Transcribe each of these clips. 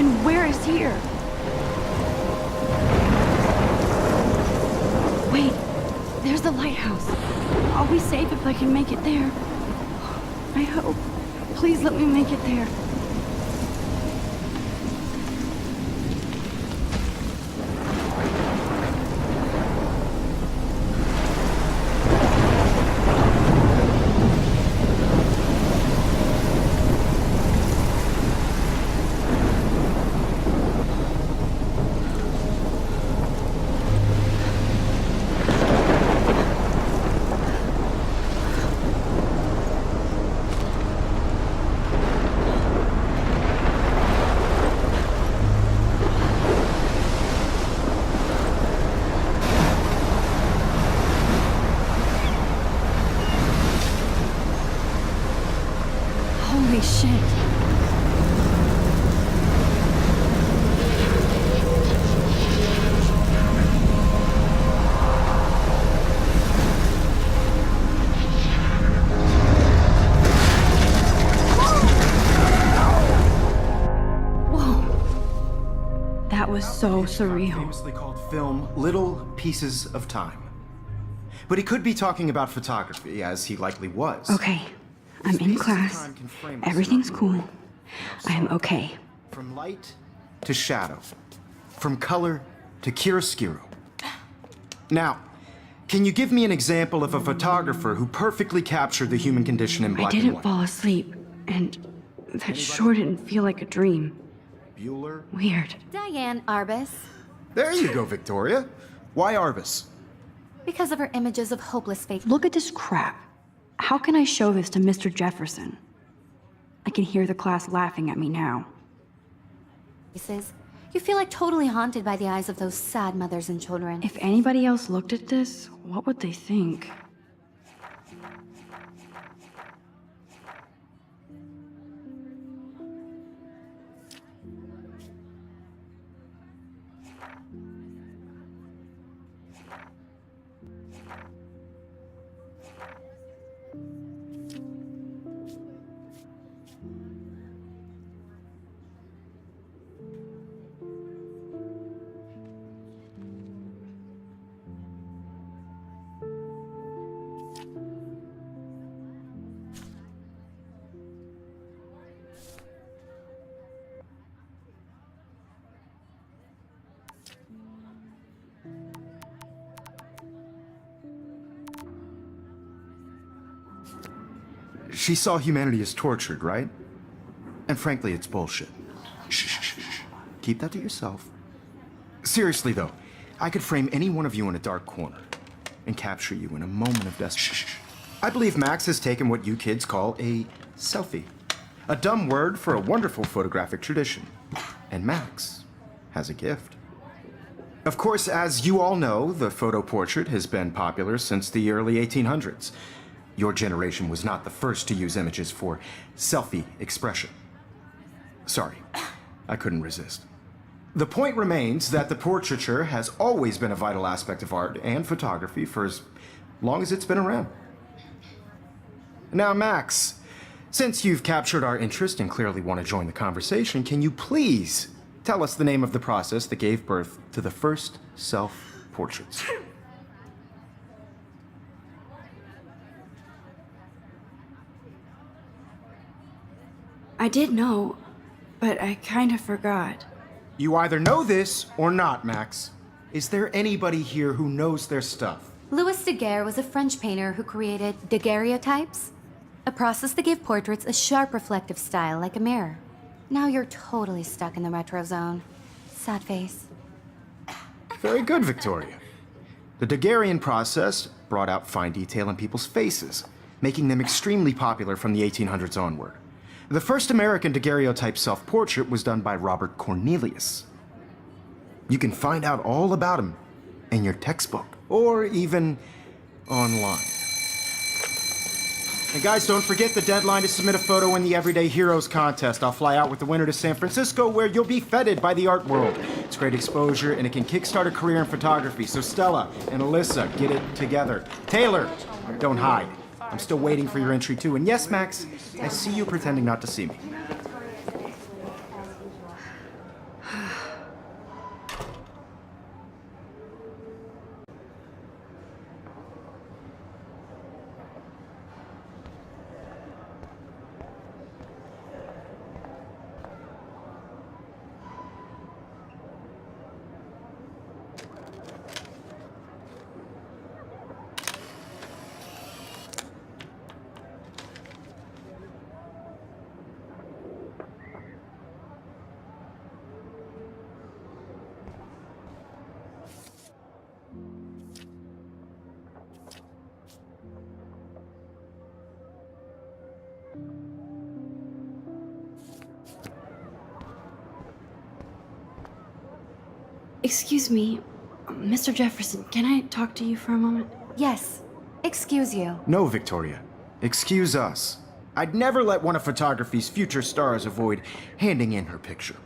And where is here? Wait, there's the lighthouse. I'll be safe if I can make it there. I hope. Please let me make it there. Holy shit. Whoa. That was so surreal. Famously called film Little Pieces of Time. But he could be talking about photography, as he likely was. Okay. I'm in class. Everything's cool. I am okay. From light to shadow. From color to chiaroscuro. Now, can you give me an example of a photographer who perfectly captured the human condition in black and I didn't white? fall asleep, and that sure didn't feel like a dream. Bueller? Weird. Diane Arbus. There you go, Victoria. Why Arbus? Because of her images of hopeless fate. Look at this crap. How can I show this to Mr. Jefferson? I can hear the class laughing at me now. You feel like totally haunted by the eyes of those sad mothers and children. If anybody else looked at this, what would they think? She saw humanity as tortured, right? And frankly, it's bullshit. Shh, shh, shh, shh. Keep that to yourself. Seriously, though, I could frame any one of you in a dark corner and capture you in a moment of desperation. I believe Max has taken what you kids call a selfie. A dumb word for a wonderful photographic tradition. And Max has a gift. Of course, as you all know, the photo portrait has been popular since the early 1800s. Your generation was not the first to use images for selfie expression. Sorry, I couldn't resist. The point remains that the portraiture has always been a vital aspect of art and photography for as long as it's been around. Now, Max, since you've captured our interest and clearly want to join the conversation, can you please tell us the name of the process that gave birth to the first self-portraits? I did know, but I kind of forgot. You either know this or not, Max. Is there anybody here who knows their stuff? Louis Daguerre was a French painter who created daguerreotypes, a process that gave portraits a sharp reflective style like a mirror. Now you're totally stuck in the retro zone. Sad face. Very good, Victoria. The Daguerrean process brought out fine detail in people's faces, making them extremely popular from the 1800s onward. The first American daguerreotype self-portrait was done by Robert Cornelius. You can find out all about him in your textbook, or even online. And guys, don't forget the deadline to submit a photo in the Everyday Heroes contest. I'll fly out with the winner to San Francisco, where you'll be feted by the art world. It's great exposure, and it can kickstart a career in photography. So Stella and Alyssa, get it together. Taylor, don't hide. I'm still waiting for your entry too. And yes, Max, I see you pretending not to see me. Excuse me, Mr. Jefferson, can I talk to you for a moment? Yes. Excuse you. No, Victoria. Excuse us. I'd never let one of photography's future stars avoid handing in her picture.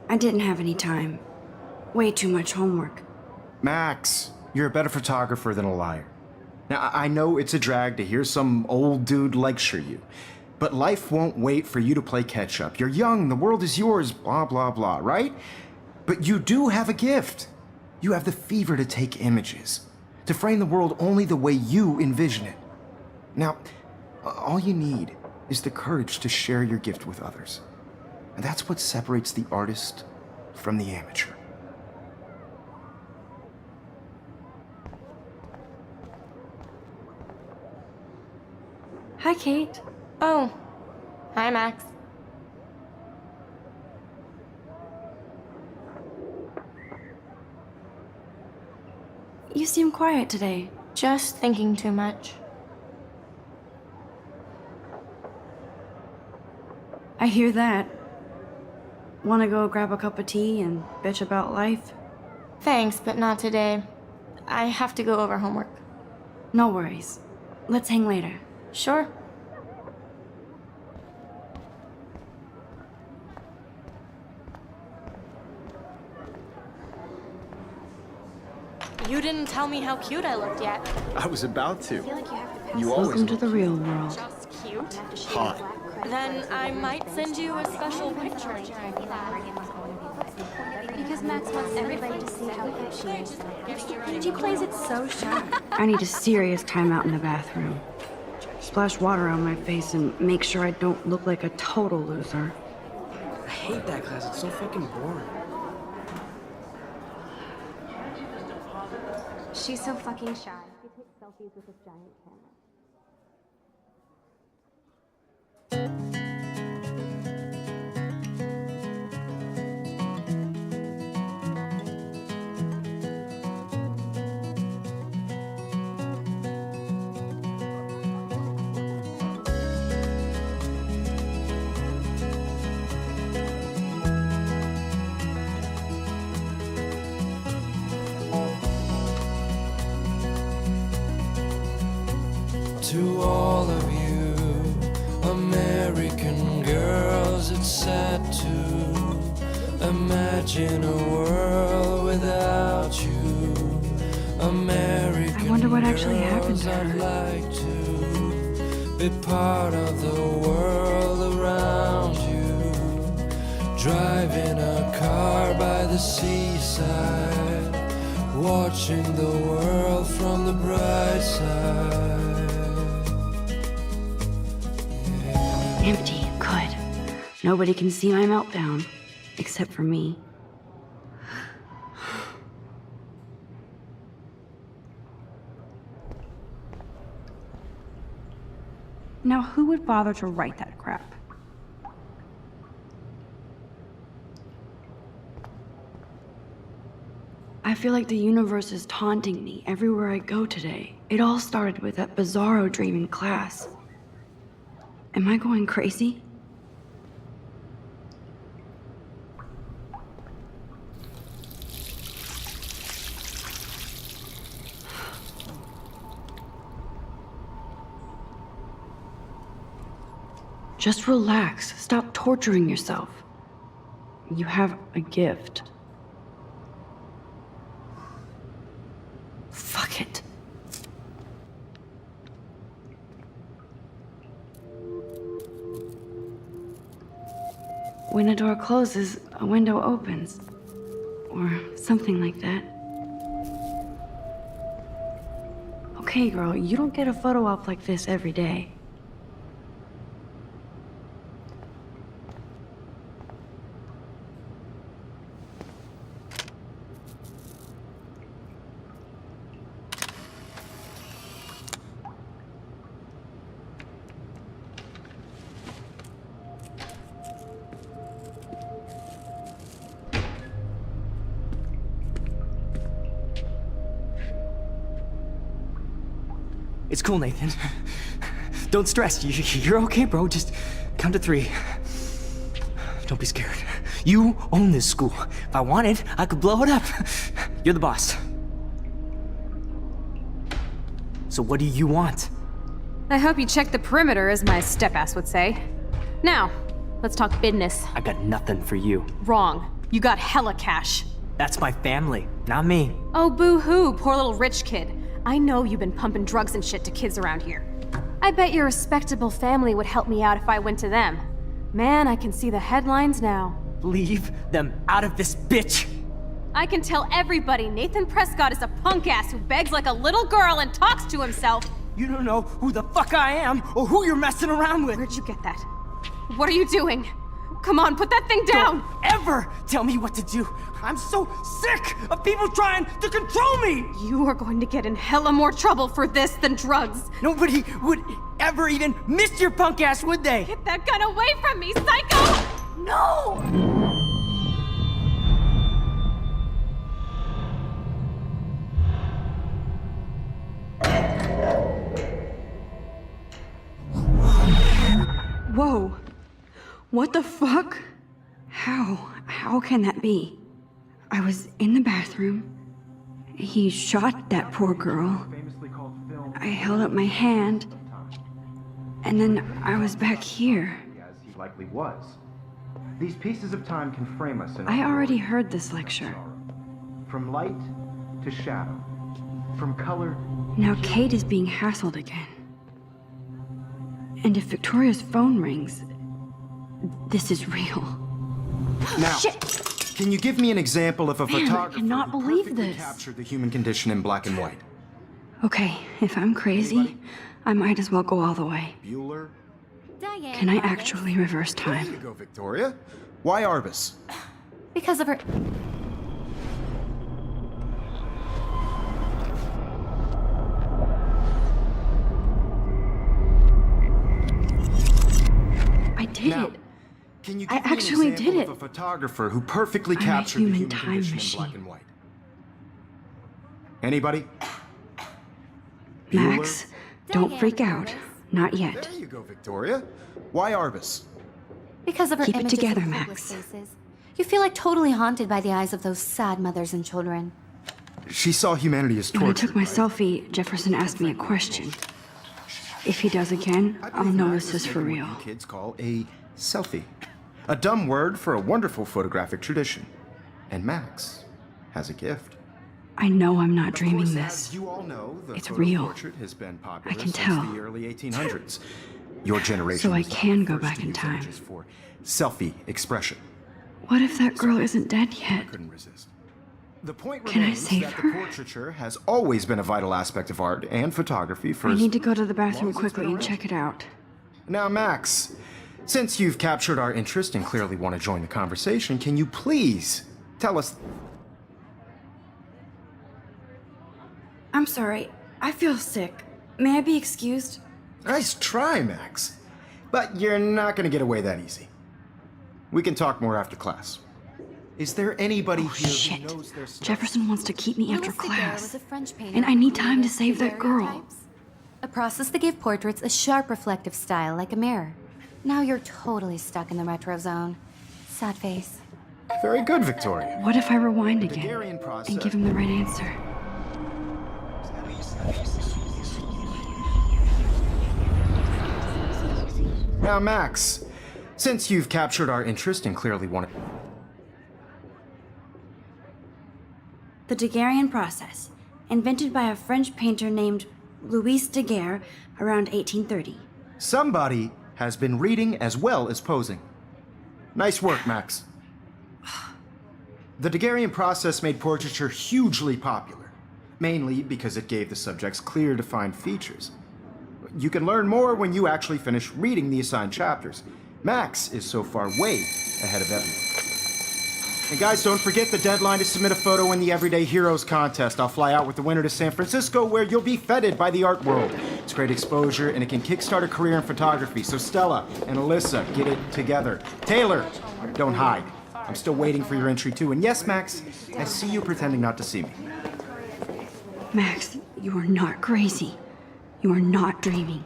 I didn't have any time. Way too much homework. Max, you're a better photographer than a liar. Now, I know it's a drag to hear some old dude lecture you, but life won't wait for you to play catch-up. You're young, the world is yours, blah, blah, blah, right? But you do have a gift. You have the fever to take images, to frame the world only the way you envision it. Now, all you need is the courage to share your gift with others. And that's what separates the artist from the amateur. Hi, Kate. Oh, hi, Max. You seem quiet today. Just thinking too much. I hear that. Wanna go grab a cup of tea and bitch about life? Thanks, but not today. I have to go over homework. No worries. Let's hang later. Sure. You didn't tell me how cute I looked yet. I was about to. You Welcome to the real world. Just cute. hot. Then I might send you a special picture. Because Max wants everybody to see how cute she is. She plays it so sharp. I need a serious timeout in the bathroom. Splash water on my face and make sure I don't look like a total loser. I hate that class. It's so fucking boring. She's so fucking shy. She takes selfies with this giant camera. To all of you American girls, it's sad to imagine a world without you. American I wonder what actually happened girls, to I'd her. like to be part of the world around you. Driving a car by the seaside, watching the world from the bright side. Empty, good. Nobody can see my meltdown, except for me. Now, who would bother to write that crap? I feel like the universe is taunting me everywhere I go today. It all started with that bizarro dream in class. Am I going crazy? Just relax. Stop torturing yourself. You have a gift. Fuck it. When a door closes, a window opens. Or something like that. Okay, girl, you don't get a photo op like this every day. It's cool, Nathan. Don't stress. You're okay, bro. Just count to 3. Don't be scared. You own this school. If I wanted, I could blow it up. You're the boss. So what do you want? I hope you checked the perimeter, as my step-ass would say. Now, let's talk business. I got nothing for you. Wrong. You got hella cash. That's my family, not me. Oh, boo-hoo, poor little rich kid. I know you've been pumping drugs and shit to kids around here. I bet your respectable family would help me out if I went to them. Man, I can see the headlines now. Leave them out of this bitch! I can tell everybody Nathan Prescott is a punk ass who begs like a little girl and talks to himself. You don't know who the fuck I am or who you're messing around with. Where'd you get that? What are you doing? Come on, put that thing down! Don't ever tell me what to do. I'm so sick of people trying to control me! You are going to get in hella more trouble for this than drugs. Nobody would ever even miss your punk ass, would they? Get that gun away from me, psycho! No! Whoa. What the fuck? How can that be? I was in the bathroom. He shot that poor girl. I held up my hand. And then I was back here. As he likely was. These pieces of time can frame us in I already heard this lecture. From light to shadow. From color. Now Kate is being hassled again. And if Victoria's phone rings, this is real. Now, Shit! can you give me an example of a Man, I photographer cannot who believe perfectly this. captured the human condition in black and white? Okay, if I'm crazy, I might as well go all the way. Bueller? Diane. Can I Arbus. actually reverse There you time? go, Victoria. Why Arbus? Because of her. I did Now, it. can you I give me actually an example did of it. a photographer who perfectly I'm a captured the human human time condition machine. in black and white? Anybody? Max, don't Diane freak out. Arbus. Not yet. There you go, Victoria. Why Arbus? Because of her Keep it images together, of hopeless Max. faces. You feel like totally haunted by the eyes of those sad mothers and children. She saw humanity as When I torture. took my selfie, Jefferson asked me a question. If he does again, I'll know this is for real. What you kids call a selfie. A dumb word for a wonderful photographic tradition. And Max has a gift. I know I'm not dreaming Of course, this. as you all know, the It's photo real. portrait has been popular I can since tell. the early 1800s. Your generation So I was the can go first back to in use time. images for selfie expression. What if that girl isn't dead yet? Couldn't resist. The point Can I remains save that her? the portraiture has always been a vital aspect of art and photography for I as need to go to the bathroom long as it's quickly been and around. check it out. Now, Max, since you've captured our interest and clearly want to join the conversation, can you please tell us... I'm sorry. I feel sick. May I be excused? Nice try, Max. But you're not going to get away that easy. We can talk more after class. Is there anybody here Shit. who knows their stuff? Jefferson wants to keep me after Louis Daguerre class. was a French painter And I who need time to created save that girl. daguerreotypes, a process that gave portraits a sharp reflective style like a mirror. Now you're totally stuck in the retro zone. Sad face. Very good, Victoria. What if I rewind The again Daguerrean process. and give him the right answer? Now, Max, since you've captured our interest and clearly want to... The Daguerrean process, invented by a French painter named Louis Daguerre around 1830. Somebody has been reading as well as posing. Nice work, Max. The Daguerrean process made portraiture hugely popular, mainly because it gave the subjects clear, defined features. You can learn more when you actually finish reading the assigned chapters. Max is so far way ahead of everyone. And guys, don't forget the deadline to submit a photo in the Everyday Heroes contest. I'll fly out with the winner to San Francisco, where you'll be feted by the art world. It's great exposure, and it can kickstart a career in photography. So Stella and Alyssa, get it together. Taylor, don't hide. I'm still waiting for your entry too. And yes, Max, I see you pretending not to see me. Max, you are not crazy. You are not dreaming.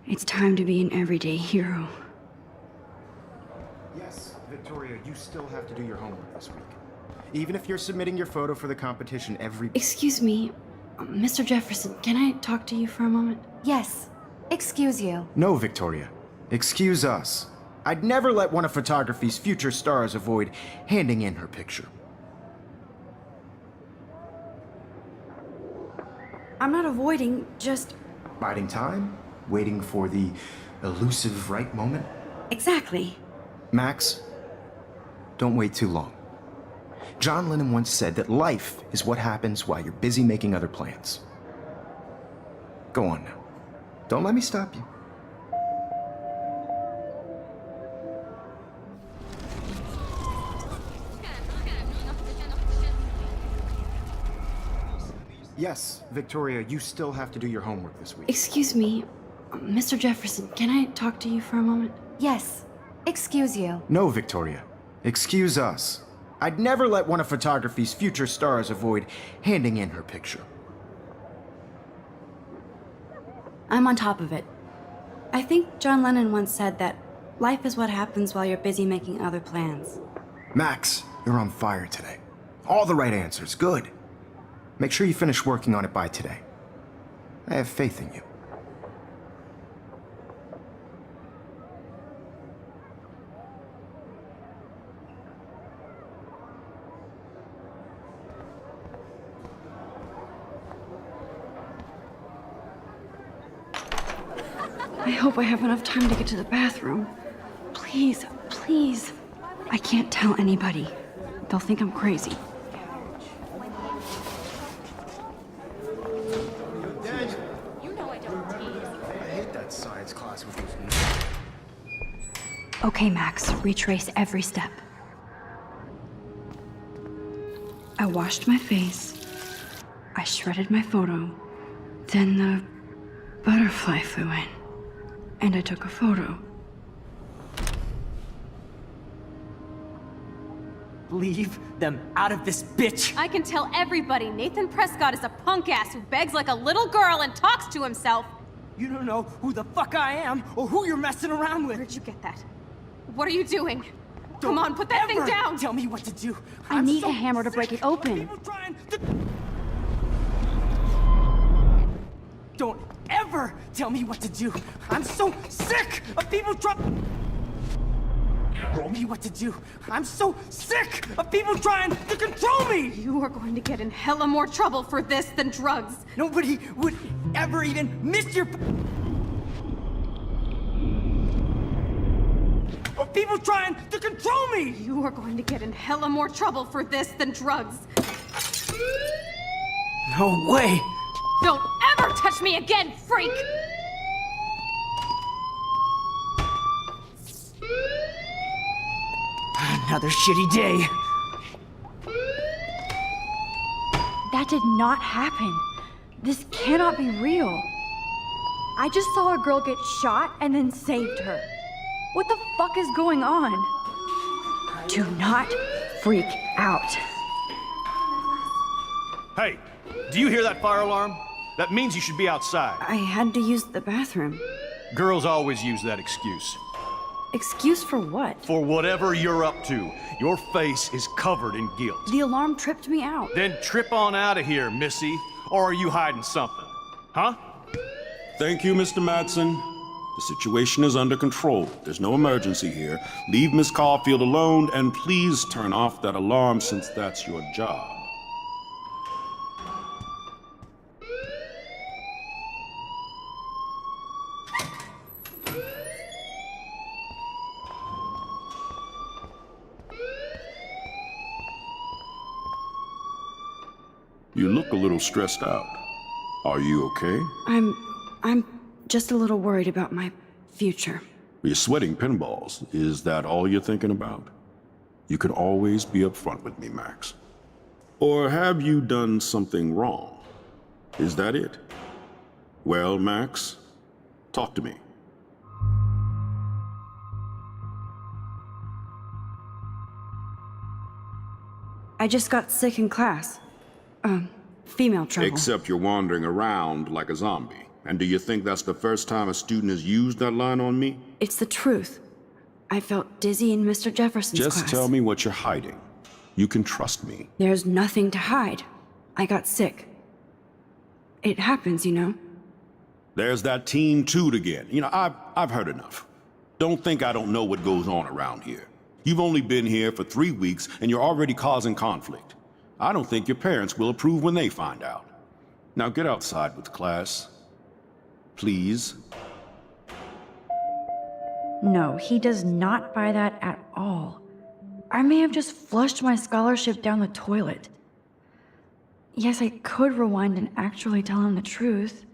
It's time to be an everyday hero. Yes, Victoria, you still have to do your homework this week. Even if you're submitting your photo for the competition every... Excuse me, Mr. Jefferson, can I talk to you for a moment? Yes. Excuse you. No, Victoria. Excuse us. I'd never let one of photography's future stars avoid handing in her picture. I'm not avoiding, just... Biding time? Waiting for the elusive right moment? Exactly. Max, don't wait too long. John Lennon once said that life is what happens while you're busy making other plans. Go on now. Don't let me stop you. Yes, Victoria, you still have to do your homework this week. Excuse me, Mr. Jefferson, can I talk to you for a moment? Yes. Excuse you. No, Victoria. Excuse us. I'd never let one of photography's future stars avoid handing in her picture. I'm on top of it. I think John Lennon once said that life is what happens while you're busy making other plans. Max, you're on fire today. All the right answers. Good. Make sure you finish working on it by today. I have faith in you. I hope I have enough time to get to the bathroom. Please, please. I can't tell anybody. They'll think I'm crazy. Science class with Okay, Max, retrace every step. I washed my face. I shredded my photo. Then the butterfly flew in. And I took a photo. Leave them out of this bitch! I can tell everybody Nathan Prescott is a punk ass who begs like a little girl and talks to himself. You don't know who the fuck I am or who you're messing around with. Where'd you get that? What are you doing? Don't Come on, put that thing ever down! Tell me what to do. I I'm need so a hammer to break sick it open. of people trying to... Don't ever tell me what to do. I'm so sick of people trying... Tell me what to do. I'm so sick of people trying to control me! You are going to get in hella more trouble for this than drugs. Nobody would ever even miss your... Or people trying to control me! You are going to get in hella more trouble for this than drugs. No way! Don't ever touch me again, freak! Another shitty day. That did not happen. This cannot be real. I just saw a girl get shot and then saved her. What the fuck is going on? Do not freak out. Hey, do you hear that fire alarm? That means you should be outside. I had to use the bathroom. Girls always use that excuse. Excuse for what? For whatever you're up to, your face is covered in guilt. The alarm tripped me out. Then trip on out of here, Missy. Or are you hiding something? Huh? Thank you, Mr. Madsen. The situation is under control. There's no emergency here. Leave Miss Caulfield alone, and please turn off that alarm since that's your job. You look a little stressed out. Are you okay? I'm just a little worried about my future. You're sweating pinballs. Is that all you're thinking about? You can always be upfront with me, Max. Or have you done something wrong? Is that it? Well, Max, talk to me. I just got sick in class. Female trouble. Except you're wandering around like a zombie. And do you think that's the first time a student has used that line on me? It's the truth. I felt dizzy in Mr. Jefferson's class. Just tell me what you're hiding. You can trust me. There's nothing to hide. I got sick. It happens, you know. There's that teen toot again. You know, I've heard enough. Don't think I don't know what goes on around here. You've only been here for 3 weeks and you're already causing conflict. I don't think your parents will approve when they find out. Now get outside with class. Please. No, he does not buy that at all. I may have just flushed my scholarship down the toilet. Yes, I could rewind and actually tell him the truth.